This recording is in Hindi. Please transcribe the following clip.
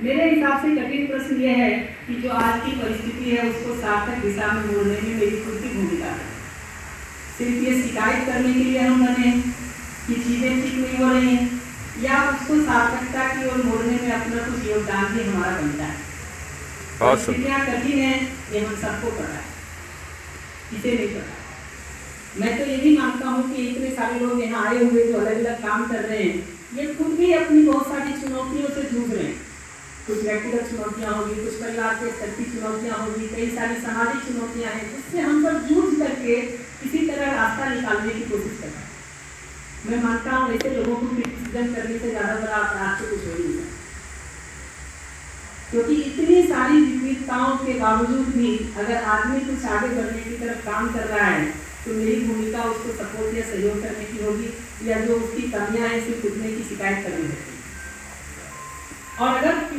मेरे हिसाब से कठिन प्रश्न यह है कि जो आज की परिस्थिति है उसको सार्थक दिशा में मोड़ने में मेरी खुद की भूमिका है। सिर्फ ये शिकायत करने के लिए हम बने कि चीजें ठीक नहीं हो रही हैं, या उसको सार्थकता की ओर मोड़ने में अपना कुछ योगदान भी हमारा बनता है। परिस्थितियाँ कठिन है, ये हम सबको पता है, इसे नहीं पता। मैं तो ये भी मानता हूँ कि इतने सारे लोग यहाँ आए हुए जो अलग अलग काम कर रहे हैं, ये खुद भी अपनी बहुत सारी चुनौतियों से जूझ रहे हैं। कुछ व्यक्तिगत चुनौतियाँ होगी, कुछ परिवार के स्तर की चुनौतियाँ होगी, कई सारी सामाजिक चुनौतियाँ हैं, जिससे हम सब जूझ करके किसी तरह रास्ता निकालने की कोशिश कर रहे हैं। मैं मानता हूँ ऐसे लोगों को क्रिटिसिज्म करने से ज़्यादा बड़ा अपराध तो कुछ हो ही नहीं, क्योंकि इतनी सारी विविधताओं के बावजूद भी अगर आदमी कुछ आगे बढ़ने की तरफ काम कर रहा है तो मेरी भूमिका उसको सपोर्ट या सहयोग करने की होगी, या जो उसकी कमियां हैं सिर्फ उतने की शिकायत करनी होगी। और अगर